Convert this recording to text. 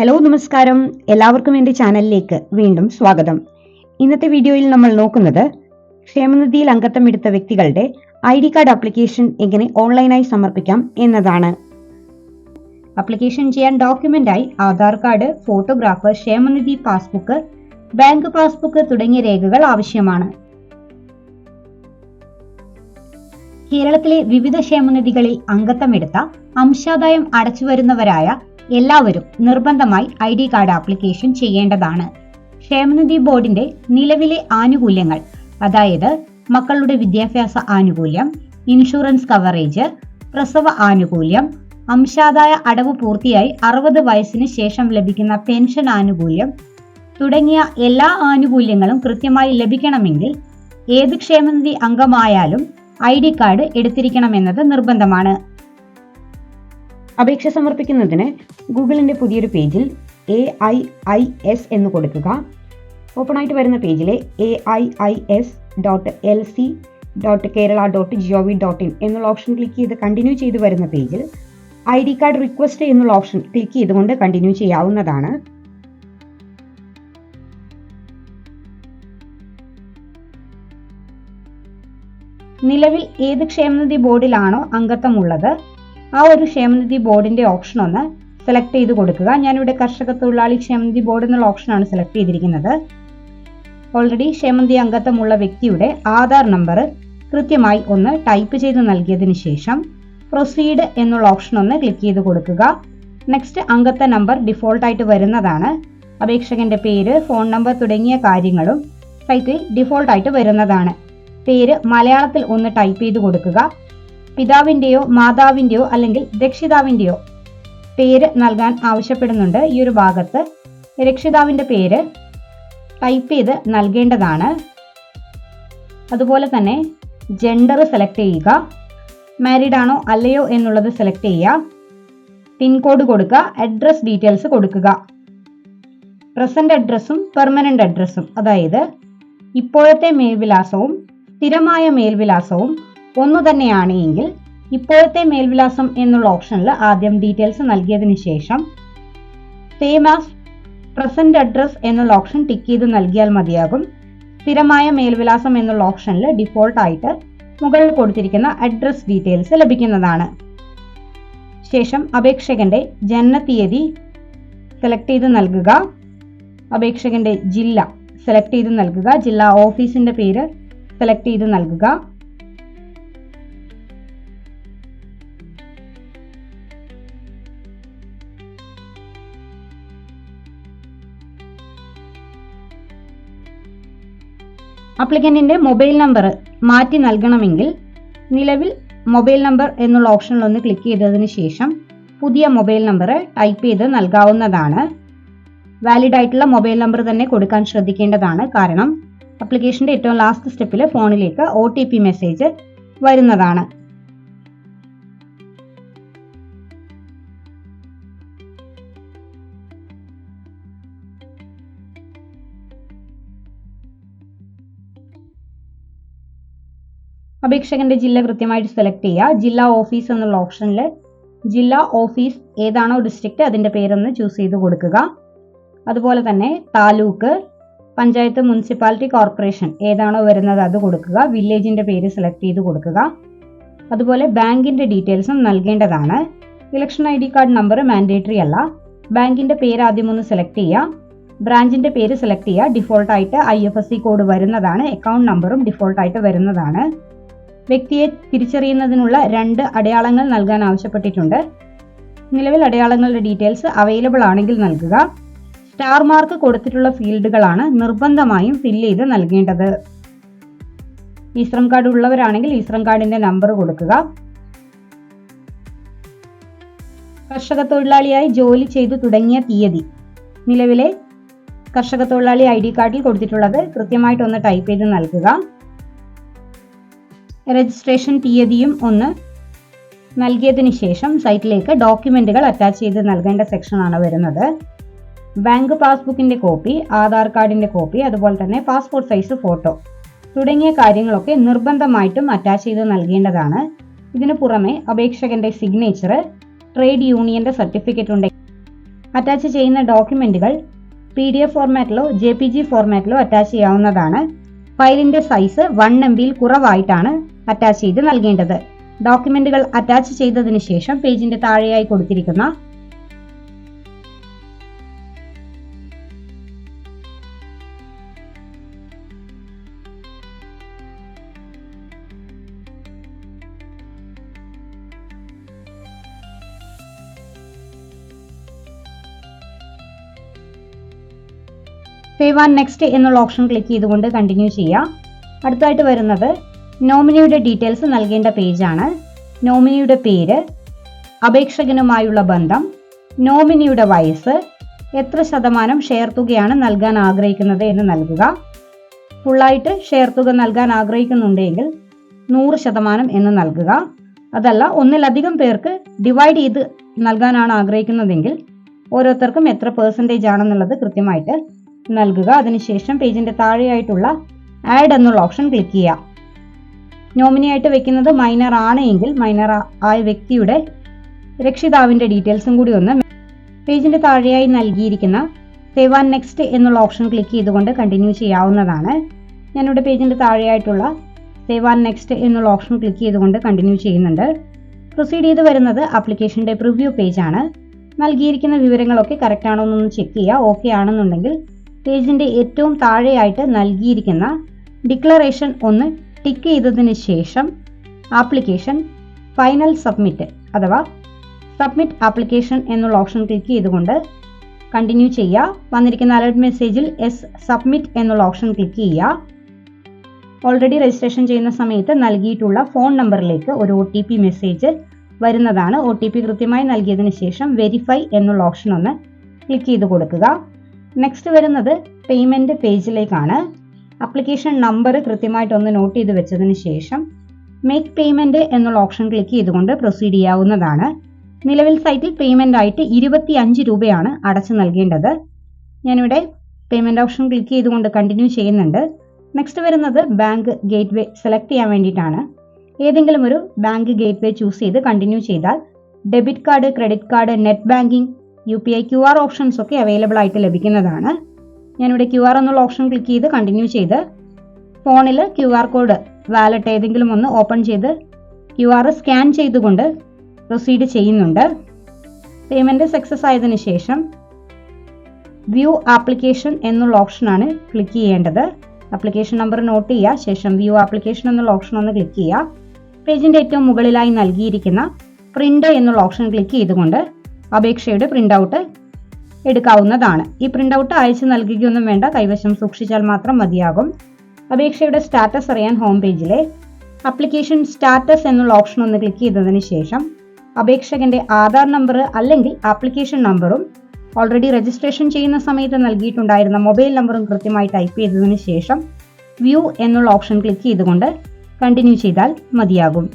Hello നമസ്കാരം, എല്ലാവർക്കും എൻ്റെ ചാനലിലേക്ക് വീണ്ടും സ്വാഗതം. ഇന്നത്തെ വീഡിയോയിൽ നമ്മൾ നോക്കുന്നത് ക്ഷേമനിധിയിൽ അംഗത്വം എടുത്ത വ്യക്തികളുടെ ID കാർഡ് ആപ്ലിക്കേഷൻ എങ്ങനെ ഓൺലൈനായി സമർപ്പിക്കാം എന്നതാണ്. ആപ്ലിക്കേഷൻ ചെയ്യാൻ ഡോക്യുമെന്റായി ആധാർ കാർഡ്, ഫോട്ടോഗ്രാഫ്, ക്ഷേമനിധി പാസ്ബുക്ക്, ബാങ്ക് പാസ്ബുക്ക് തുടങ്ങിയ രേഖകൾ ആവശ്യമാണ്. കേരളത്തിലെ വിവിധ ക്ഷേമനിധികളിൽ അംഗത്വമെടുത്ത അംശാദായം അടച്ചുവരുന്നവരായ എല്ലാവരും നിർബന്ധമായി ID കാർഡ് ആപ്ലിക്കേഷൻ ചെയ്യേണ്ടതാണ്. ക്ഷേമനിധി ബോർഡിന്റെ നിലവിലെ ആനുകൂല്യങ്ങൾ, അതായത് മക്കളുടെ വിദ്യാഭ്യാസ ആനുകൂല്യം, ഇൻഷുറൻസ് കവറേജ്, പ്രസവ ആനുകൂല്യം, അംശാദായ അടവ് പൂർത്തിയായി 60 വയസ്സിന് ശേഷം ലഭിക്കുന്ന പെൻഷൻ ആനുകൂല്യം തുടങ്ങിയ എല്ലാ ആനുകൂല്യങ്ങളും കൃത്യമായി ലഭിക്കണമെങ്കിൽ ഏത് ക്ഷേമനിധി അംഗമായാലും ID കാർഡ് എടുത്തിരിക്കണമെന്നത് നിർബന്ധമാണ്. അപേക്ഷ സമർപ്പിക്കുന്നതിന് ഗൂഗിളിന്റെ പുതിയൊരു പേജിൽ AIIS എന്ന് കൊടുക്കുക. ഓപ്പൺ ആയിട്ട് വരുന്ന പേജിലെ AIIS.lc.kerala.gov.in എന്നുള്ള ഓപ്ഷൻ ക്ലിക്ക് ചെയ്ത് കണ്ടിന്യൂ ചെയ്ത് വരുന്ന പേജിൽ ID കാർഡ് റിക്വസ്റ്റ് എന്നുള്ള ഓപ്ഷൻ ക്ലിക്ക് ചെയ്തുകൊണ്ട് കണ്ടിന്യൂ ചെയ്യാവുന്നതാണ്. നിലവിൽ ഏത് ക്ഷേമനിധി ബോർഡിലാണോ അംഗത്വമുള്ളത് ആ ഒരു ക്ഷേമനിധി ബോർഡിന്റെ ഓപ്ഷൻ ഒന്ന് സെലക്ട് ചെയ്ത് കൊടുക്കുക. ഞാനിവിടെ കർഷക തൊഴിലാളി ക്ഷേമനിധി ബോർഡ് എന്നുള്ള ഓപ്ഷനാണ് സെലക്ട് ചെയ്തിരിക്കുന്നത്. ഓൾറെഡി ക്ഷേമനിധി അംഗത്വമുള്ള വ്യക്തിയുടെ ആധാർ നമ്പർ കൃത്യമായി ഒന്ന് ടൈപ്പ് ചെയ്ത് നൽകിയതിനു ശേഷം പ്രൊസീഡ് എന്നുള്ള ഓപ്ഷൻ ഒന്ന് ക്ലിക്ക് ചെയ്ത് കൊടുക്കുക. നെക്സ്റ്റ് അംഗത്വ നമ്പർ ഡിഫോൾട്ട് ആയിട്ട് വരുന്നതാണ്. അപേക്ഷകന്റെ പേര്, ഫോൺ നമ്പർ തുടങ്ങിയ കാര്യങ്ങളും സൈറ്റിൽ ഡിഫോൾട്ട് ആയിട്ട് വരുന്നതാണ്. പേര് മലയാളത്തിൽ ഒന്ന് ടൈപ്പ് ചെയ്ത് കൊടുക്കുക. പിതാവിന്റെയോ മാതാവിന്റെയോ അല്ലെങ്കിൽ രക്ഷിതാവിന്റെയോ പേര് നൽകാൻ ആവശ്യപ്പെടുന്നുണ്ട്. ഈ ഒരു ഭാഗത്ത് രക്ഷിതാവിന്റെ പേര് ടൈപ്പ് ചെയ്ത് നൽകേണ്ടതാണ്. അതുപോലെ തന്നെ ജെൻഡർ സെലക്ട് ചെയ്യുക. മാരീഡ് ആണോ അല്ലയോ എന്നുള്ളത് സെലക്ട് ചെയ്യുക. പിൻകോഡ് കൊടുക്കുക. അഡ്രസ് ഡീറ്റെയിൽസ് കൊടുക്കുക. പ്രസന്റ് അഡ്രസ്സും പെർമനന്റ് അഡ്രസ്സും, അതായത് ഇപ്പോഴത്തെ മേൽവിലാസവും സ്ഥിരമായ മേൽവിലാസവും ഒന്നു തന്നെയാണ് എങ്കിൽ ഇപ്പോഴത്തെ മേൽവിലാസം എന്നുള്ള ഓപ്ഷനിൽ ആദ്യം ഡീറ്റെയിൽസ് നൽകിയതിനു ശേഷം സെയിം ആസ് പ്രസന്റ് അഡ്രസ് എന്നുള്ള ഓപ്ഷൻ ടിക്ക് ചെയ്ത് നൽകിയാൽ മതിയാകും. സ്ഥിരമായ മേൽവിലാസം എന്നുള്ള ഓപ്ഷനിൽ ഡിഫോൾട്ട് ആയിട്ട് മുകളിൽ കൊടുത്തിരിക്കുന്ന അഡ്രസ് ഡീറ്റെയിൽസ് ലഭിക്കുന്നതാണ്. ശേഷം അപേക്ഷകന്റെ ജനനതീയതി സെലക്ട് ചെയ്ത് നൽകുക. അപേക്ഷകന്റെ ജില്ല സെലക്ട് ചെയ്ത് നൽകുക. ജില്ലാ ഓഫീസിന്റെ പേര് സെലക്ട് ചെയ്ത് നൽകുക. അപ്ലിക്കന്റിന്റെ മൊബൈൽ നമ്പർ മാറ്റി നൽകണമെങ്കിൽ നിലവിൽ മൊബൈൽ നമ്പർ എന്നുള്ള ഓപ്ഷനിൽ ഒന്ന് ക്ലിക്ക് ചെയ്തതിനു ശേഷം പുതിയ മൊബൈൽ നമ്പർ ടൈപ്പ് ചെയ്ത് നൽകാവുന്നതാണ്. വാലിഡ് ആയിട്ടുള്ള മൊബൈൽ നമ്പർ തന്നെ കൊടുക്കാൻ ശ്രദ്ധിക്കേണ്ടതാണ്. കാരണം അപ്ലിക്കേഷന്റെ ഏറ്റവും ലാസ്റ്റ് സ്റ്റെപ്പിൽ ഫോണിലേക്ക് OTP മെസ്സേജ് വരുന്നതാണ്. അപേക്ഷകന്റെ ജില്ല കൃത്യമായിട്ട് സെലക്ട് ചെയ്യുക. ജില്ലാ ഓഫീസ് എന്നുള്ള ഓപ്ഷനിൽ ജില്ലാ ഓഫീസ് ഏതാണോ ഡിസ്ട്രിക്റ്റ് അതിന്റെ പേരൊന്ന് ചൂസ് ചെയ്ത് കൊടുക്കുക. അതുപോലെ തന്നെ താലൂക്ക്, പഞ്ചായത്ത്, മുനിസിപ്പാലിറ്റി, കോർപ്പറേഷൻ ഏതാണോ വരുന്നത് അത് കൊടുക്കുക. വില്ലേജിന്റെ പേര് സെലക്ട് ചെയ്ത് കൊടുക്കുക. അതുപോലെ ബാങ്കിന്റെ ഡീറ്റെയിൽസും നൽകേണ്ടതാണ്. Election ID card number mandatory അല്ല. ബാങ്കിന്റെ പേര് ആദ്യം ഒന്ന് സെലക്ട് ചെയ്യുക. ബ്രാഞ്ചിന്റെ പേര് സെലക്ട് ചെയ്യുക. ഡിഫോൾട്ട് ആയിട്ട് IFSC കോഡ് വരുന്നതാണ്. അക്കൗണ്ട് നമ്പറും ഡിഫോൾട്ട് ആയിട്ട് വരുന്നതാണ്. വ്യക്തിയെ തിരിച്ചറിയുന്നതിനുള്ള 2 അടയാളങ്ങൾ നൽകാൻ ആവശ്യപ്പെട്ടിട്ടുണ്ട്. നിലവിൽ അടയാളങ്ങളുടെ ഡീറ്റെയിൽസ് അവൈലബിൾ ആണെങ്കിൽ നൽകുക. സ്റ്റാർ മാർക്ക് കൊടുത്തിട്ടുള്ള ഫീൽഡുകളാണ് നിർബന്ധമായും ഫില്ല് ചെയ്ത് നൽകേണ്ടത്. ഈശ്രം കാർഡ് ഉള്ളവരാണെങ്കിൽ ഈശ്രം കാർഡിന്റെ നമ്പർ കൊടുക്കുക. കർഷക തൊഴിലാളിയായി ജോലി ചെയ്തു തുടങ്ങിയ തീയതി നിലവിലെ കർഷക തൊഴിലാളി ID കാർഡിൽ കൊടുത്തിട്ടുള്ളത് കൃത്യമായിട്ടൊന്ന് ടൈപ്പ് ചെയ്ത് നൽകുക. രജിസ്ട്രേഷൻ തീയതിയും ഒന്ന് നൽകിയതിനു ശേഷം സൈറ്റിലേക്ക് ഡോക്യുമെന്റുകൾ അറ്റാച്ച് ചെയ്ത് നൽകേണ്ട സെക്ഷനാണ് വരുന്നത്. ബാങ്ക് പാസ്ബുക്കിന്റെ കോപ്പി, ആധാർ കാർഡിന്റെ കോപ്പി, അതുപോലെ തന്നെ പാസ്പോർട്ട് സൈസ് ഫോട്ടോ തുടങ്ങിയ കാര്യങ്ങളൊക്കെ നിർബന്ധമായിട്ടും അറ്റാച്ച് ചെയ്ത് നൽകേണ്ടതാണ്. ഇതിനു പുറമെ അപേക്ഷകന്റെ സിഗ്നേച്ചർ, ട്രേഡ് യൂണിയന്റെ സർട്ടിഫിക്കറ്റ് ഉണ്ടെങ്കിൽ അറ്റാച്ച് ചെയ്യുന്ന ഡോക്യുമെന്റുകൾ PDF ഫോർമാറ്റിലോ JPG ഫോർമാറ്റിലോ അറ്റാച്ച് ചെയ്യാവുന്നതാണ്. ഫയലിന്റെ സൈസ് 1 MB കുറവായിട്ടാണ് അറ്റാച്ച് ചെയ്ത് നൽകേണ്ടത്. ഡോക്യുമെന്റുകൾ അറ്റാച്ച് ചെയ്തതിനു ശേഷം പേജിന്റെ താഴെയായി കൊടുത്തിരിക്കുന്ന സേവ് ആൻഡ് നെക്സ്റ്റ് എന്നുള്ള ഓപ്ഷൻ ക്ലിക്ക് ചെയ്തുകൊണ്ട് കണ്ടിന്യൂ ചെയ്യാം. അടുത്തായിട്ട് വരുന്നത് നോമിനിയുടെ ഡീറ്റെയിൽസ് നൽകേണ്ട പേജാണ്. നോമിനിയുടെ പേര്, അപേക്ഷകനുമായുള്ള ബന്ധം, നോമിനിയുടെ വയസ്സ്, എത്ര ശതമാനം ഷെയർ തുകയാണ് നൽകാൻ ആഗ്രഹിക്കുന്നത് എന്ന് നൽകുക. ഫുള്ളായിട്ട് ഷെയർ തുക നൽകാൻ ആഗ്രഹിക്കുന്നുണ്ടെങ്കിൽ 100% എന്ന് നൽകുക. അതല്ല ഒന്നിലധികം പേർക്ക് ഡിവൈഡ് ചെയ്ത് നൽകാനാണ് ആഗ്രഹിക്കുന്നതെങ്കിൽ ഓരോരുത്തർക്കും എത്ര പെർസെൻറ്റേജ് ആണെന്നുള്ളത് കൃത്യമായിട്ട് നൽകുക. അതിനുശേഷം പേജിന്റെ താഴെയായിട്ടുള്ള ആഡ് എന്നുള്ള ഓപ്ഷൻ ക്ലിക്ക് ചെയ്യുക. നോമിനിയായിട്ട് വെക്കുന്നത് മൈനർ ആണ് എങ്കിൽ മൈനർ ആയ വ്യക്തിയുടെ രക്ഷിതാവിന്റെ ഡീറ്റെയിൽസും കൂടി ഒന്ന് പേജിന്റെ താഴെയായി നൽകിയിരിക്കുന്ന സേവ് ആൻഡ് നെക്സ്റ്റ് എന്നുള്ള ഓപ്ഷൻ ക്ലിക്ക് ചെയ്തുകൊണ്ട് കണ്ടിന്യൂ ചെയ്യാവുന്നതാണ്. ഞാനിവിടെ പേജിന്റെ താഴെയായിട്ടുള്ള സേവ് ആൻഡ് നെക്സ്റ്റ് എന്നുള്ള ഓപ്ഷൻ ക്ലിക്ക് ചെയ്തുകൊണ്ട് കണ്ടിന്യൂ ചെയ്യുന്നുണ്ട്. പ്രൊസീഡ് ചെയ്ത് വരുന്നത് ആപ്ലിക്കേഷന്റെ പ്രിവ്യൂ പേജാണ്. നൽകിയിരിക്കുന്ന വിവരങ്ങളൊക്കെ കറക്റ്റ് ആണോ എന്നൊന്ന് ചെക്ക് ചെയ്യുക. ഓക്കെ ആണെന്നുണ്ടെങ്കിൽ പേജിന്റെ ഏറ്റവും താഴെയായിട്ട് നൽകിയിരിക്കുന്ന ഡിക്ലറേഷൻ ഒന്ന് ടിക്ക് ചെയ്തതിന് ശേഷം ആപ്ലിക്കേഷൻ ഫൈനൽ സബ്മിറ്റ് അഥവാ സബ്മിറ്റ് ആപ്ലിക്കേഷൻ എന്നുള്ള ഓപ്ഷൻ ക്ലിക്ക് ചെയ്തുകൊണ്ട് കണ്ടിന്യൂ ചെയ്യുക. വന്നിരിക്കുന്ന അലർട്ട് മെസ്സേജിൽ യെസ് സബ്മിറ്റ് എന്നുള്ള ഓപ്ഷൻ ക്ലിക്ക് ചെയ്യുക. ഓൾറെഡി രജിസ്ട്രേഷൻ ചെയ്യുന്ന സമയത്ത് നൽകിയിട്ടുള്ള ഫോൺ നമ്പറിലേക്ക് ഒരു OTP മെസ്സേജ് വരുന്നതാണ്. OTP കൃത്യമായി നൽകിയതിന് ശേഷം വെരിഫൈ എന്നുള്ള ഓപ്ഷൻ ഒന്ന് ക്ലിക്ക് ചെയ്ത് കൊടുക്കുക. നെക്സ്റ്റ് വരുന്നത് പേയ്മെന്റ് പേജിലേക്കാണ്. ആപ്ലിക്കേഷൻ നമ്പർ കൃത്യമായിട്ടൊന്ന് നോട്ട് ചെയ്ത് വെച്ചതിന് ശേഷം മേക്ക് പേയ്മെന്റ് എന്നുള്ള ഓപ്ഷൻ ക്ലിക്ക് ചെയ്തുകൊണ്ട് പ്രൊസീഡ് ചെയ്യാവുന്നതാണ്. നിലവിൽ സൈറ്റിൽ പേയ്മെന്റ് ആയിട്ട് 25 രൂപയാണ് അടച്ചു നൽകേണ്ടത്. ഞാനിവിടെ പേയ്മെന്റ് ഓപ്ഷൻ ക്ലിക്ക് ചെയ്തുകൊണ്ട് കണ്ടിന്യൂ ചെയ്യുന്നുണ്ട്. നെക്സ്റ്റ് വരുന്നത് ബാങ്ക് ഗേറ്റ്വേ സെലക്ട് ചെയ്യാൻ വേണ്ടിയിട്ടാണ്. ഏതെങ്കിലും ഒരു ബാങ്ക് ഗേറ്റ്വേ ചൂസ് ചെയ്ത് കണ്ടിന്യൂ ചെയ്താൽ debit card, credit card, net banking, UPI, QR options ഒക്കെ അവൈലബിൾ ആയിട്ട് ലഭിക്കുന്നതാണ്. ഞാനിവിടെ QR എന്നുള്ള ഓപ്ഷൻ ക്ലിക്ക് ചെയ്ത് കണ്ടിന്യൂ ചെയ്ത് ഫോണിൽ QR കോഡ് വാലറ്റ് ഏതെങ്കിലും ഒന്ന് ഓപ്പൺ ചെയ്ത് QR സ്കാൻ ചെയ്തുകൊണ്ട് പ്രൊസീഡ് ചെയ്യുന്നുണ്ട്. പേയ്മെന്റ് സക്സസ് ആയതിനു ശേഷം വ്യൂ ആപ്ലിക്കേഷൻ എന്നുള്ള ഓപ്ഷനാണ് ക്ലിക്ക് ചെയ്യേണ്ടത്. ആപ്ലിക്കേഷൻ നമ്പർ നോട്ട് ചെയ്യുക. ശേഷം വ്യൂ ആപ്ലിക്കേഷൻ എന്നുള്ള ഓപ്ഷൻ ഒന്ന് ക്ലിക്ക് ചെയ്യുക. പേജിന്റെ ഏറ്റവും മുകളിലായി നൽകിയിരിക്കുന്ന പ്രിന്റ് എന്നുള്ള ഓപ്ഷൻ ക്ലിക്ക് ചെയ്തുകൊണ്ട് അപേക്ഷയുടെ പ്രിന്റ് ഔട്ട് എടുക്കാവുന്നതാണ്. ഈ പ്രിന്റ് ഔട്ട് അയച്ചു നൽകുകയൊന്നും വേണ്ട, കൈവശം സൂക്ഷിച്ചാൽ മാത്രം മതിയാകും. അപേക്ഷയുടെ സ്റ്റാറ്റസ് അറിയാൻ ഹോം പേജിലെ ആപ്ലിക്കേഷൻ സ്റ്റാറ്റസ് എന്നുള്ള ഓപ്ഷൻ ഒന്ന് ക്ലിക്ക് ചെയ്തതിന് ശേഷം അപേക്ഷകന്റെ ആധാർ നമ്പർ അല്ലെങ്കിൽ ആപ്ലിക്കേഷൻ നമ്പറും ഓൾറെഡി രജിസ്ട്രേഷൻ ചെയ്യുന്ന സമയത്ത് നൽകിയിട്ടുണ്ടായിരുന്ന മൊബൈൽ നമ്പറും കൃത്യമായി ടൈപ്പ് ചെയ്തതിന് ശേഷം വ്യൂ എന്നുള്ള ഓപ്ഷൻ ക്ലിക്ക് ചെയ്തുകൊണ്ട് കണ്ടിന്യൂ ചെയ്താൽ മതിയാകും.